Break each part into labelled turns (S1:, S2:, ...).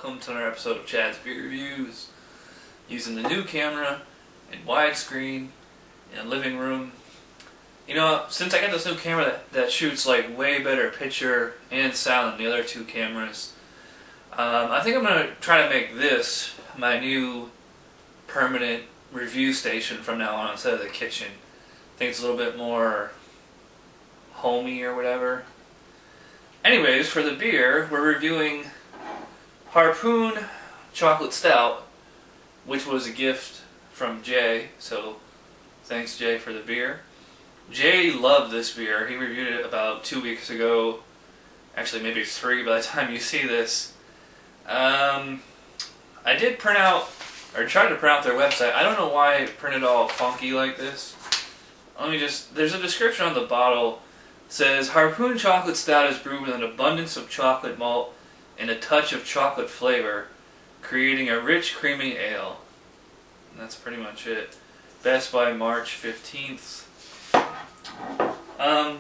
S1: welcome to another episode of Chad's Beer Reviews. Using the new camera in widescreen in a living room. You know, since I got this new camera that shoots like way better picture and sound than the other two cameras, I think I'm going to try to make this my new permanent review station from now on instead of the kitchen. I think it's a little bit more homey or whatever. Anyways, for the beer, we're reviewing Harpoon Chocolate Stout, which was a gift from Jay, so thanks Jay for the beer. Jay loved this beer. He reviewed it about 2 weeks ago, actually maybe 3 by the time you see this. I did print out, or tried to print out their website. I don't know why it printed all funky like this. There's a description on the bottle. It says, Harpoon Chocolate Stout is brewed with an abundance of chocolate malt and a touch of chocolate flavor, creating a rich, creamy ale. And that's pretty much it. Best by March 15th. And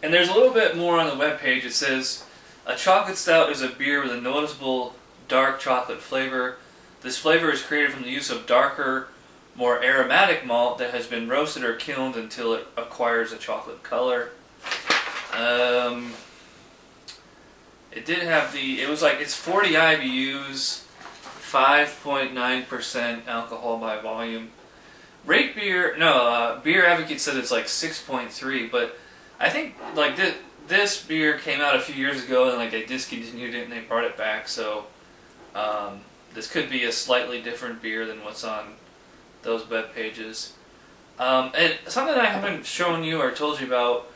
S1: there's a little bit more on the webpage. It says, a chocolate stout is a beer with a noticeable dark chocolate flavor. This flavor is created from the use of darker, more aromatic malt that has been roasted or kilned until it acquires a chocolate color. It did have it's 40 IBUs, 5.9% alcohol by volume. Beer Advocate said it's like 6.3, but I think like this beer came out a few years ago and like they discontinued it and they brought it back, so this could be a slightly different beer than what's on those web pages. And something I haven't shown you or told you about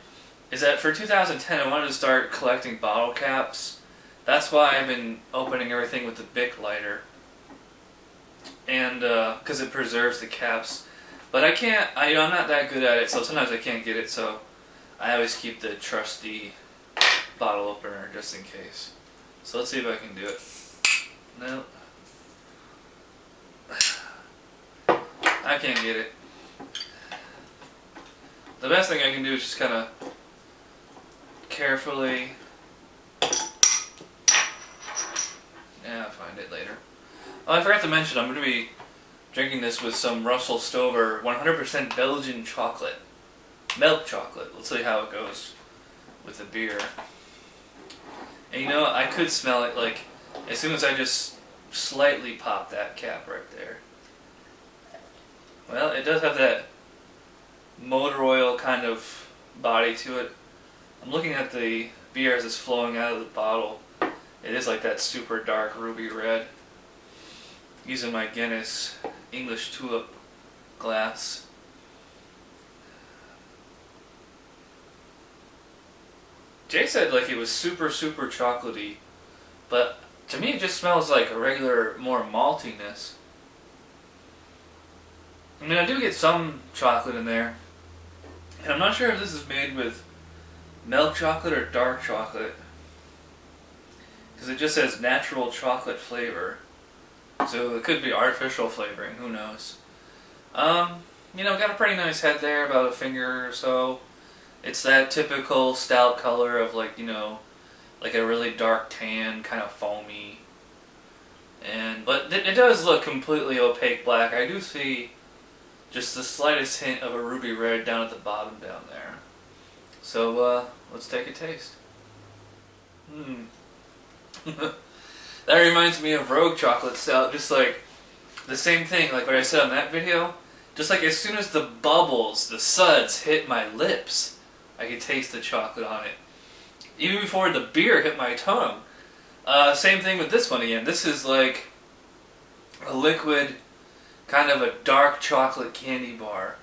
S1: is that for 2010 I wanted to start collecting bottle caps. That's why I've been opening everything with the Bic lighter, and because it preserves the caps. But I can't, I'm not that good at it, so sometimes I can't get it, so I always keep the trusty bottle opener just in case. So let's see if I can do it. No. I can't get it. The best thing I can do is just kind of carefully... Yeah, I'll find it later. Oh, I forgot to mention, I'm going to be drinking this with some Russell Stover 100% Belgian chocolate. Milk chocolate. Let's see how it goes with the beer. And you know, I could smell it like as soon as I just slightly pop that cap right there. Well, it does have that motor oil kind of body to it. I'm looking at the beer as it's flowing out of the bottle. It is like that super dark ruby red. Using my Guinness English tulip glass. Jay said like it was super chocolatey, but to me it just smells like a regular, more maltiness. I mean, I do get some chocolate in there, and I'm not sure if this is made with milk chocolate or dark chocolate, because it just says natural chocolate flavor. So it could be artificial flavoring, who knows. You know, got a pretty nice head there, about a finger or so. It's that typical stout color of like, you know, like a really dark tan, kind of foamy. But it does look completely opaque black. I do see just the slightest hint of a ruby red down at the bottom down there. So, let's take a taste. That reminds me of Rogue Chocolate Stout, just like the same thing, like what I said on that video. Just like as soon as the bubbles, the suds hit my lips, I could taste the chocolate on it. Even before the beer hit my tongue. Same thing with this one again. This is like a liquid, kind of a dark chocolate candy bar.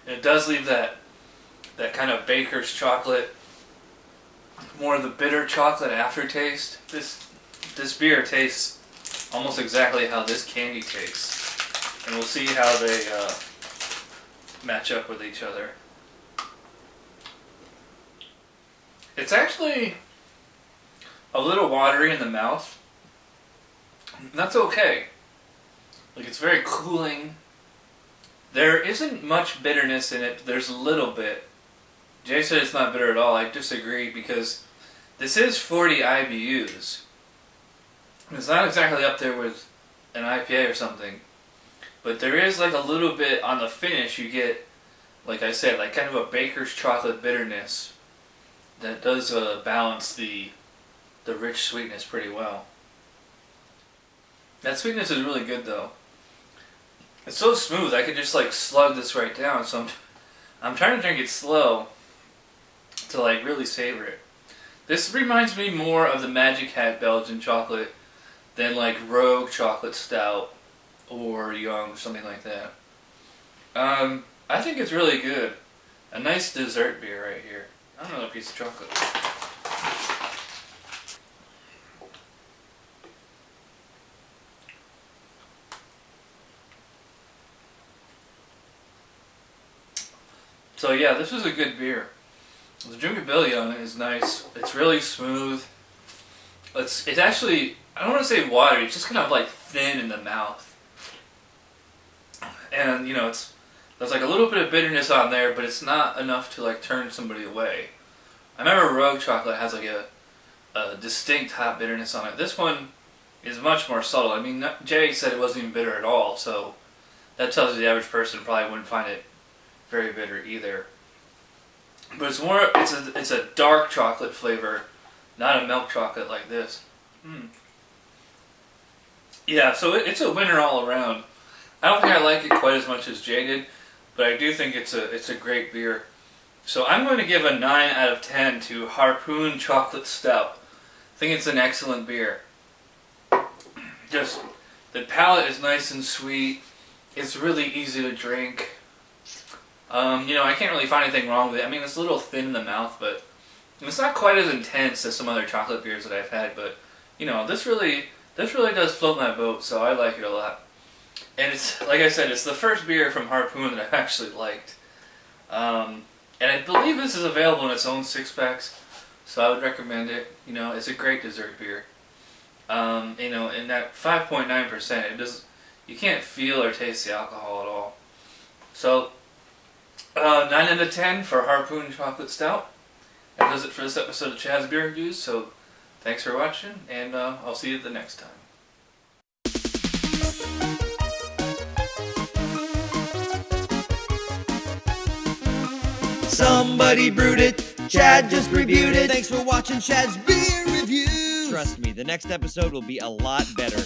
S1: And it does leave that kind of baker's chocolate, more of the bitter chocolate aftertaste. This beer tastes almost exactly how this candy tastes, and we'll see how they match up with each other. It's actually a little watery in the mouth. That's okay. Like, it's very cooling. There isn't much bitterness in it, but there's a little bit. Jay said it's not bitter at all. I disagree, because This is 40 IBUs. It's not exactly up there with an IPA or something, but there is like a little bit on the finish. You get, like I said, like kind of a baker's chocolate bitterness that does balance the rich sweetness pretty well. That sweetness is really good though. It's so smooth, I could just like slug this right down, so I'm trying to drink it slow to like really savor it. This reminds me more of the Magic Hat Belgian chocolate than like Rogue Chocolate Stout or Young, something like that. I think it's really good. A nice dessert beer right here. Another piece of chocolate. So yeah, this is a good beer. The drinkability on it is nice. It's really smooth. It's actually, I don't want to say watery, it's just kind of like thin in the mouth. And you know, there's like a little bit of bitterness on there, but it's not enough to like turn somebody away. I remember Rogue Chocolate has like a distinct hot bitterness on it. This one is much more subtle. I mean, Jay said it wasn't even bitter at all, so that tells you the average person probably wouldn't find it very bitter either. But it's more, it's a dark chocolate flavor, not a milk chocolate like this. Yeah, so it's a winner all around. I don't think I like it quite as much as Jay did, but I do think it's a great beer. So I'm going to give a 9 out of 10 to Harpoon Chocolate Stout. I think it's an excellent beer. Just, the palate is nice and sweet. It's really easy to drink. You know, I can't really find anything wrong with it. I mean, it's a little thin in the mouth, but it's not quite as intense as some other chocolate beers that I've had. But you know, this really does float my boat, so I like it a lot. And it's, like I said, it's the first beer from Harpoon that I've actually liked. And I believe this is available in its own 6-packs, so I would recommend it. You know, it's a great dessert beer. You know, in that 5.9%, you can't feel or taste the alcohol at all. So 9 out of 10 for Harpoon Chocolate Stout. That does it for this episode of Chad's Beer Reviews. So thanks for watching, and I'll see you the next time.
S2: Somebody brewed it, Chad just reviewed it. Thanks for watching Chad's Beer Reviews. Trust me, the next episode will be a lot better.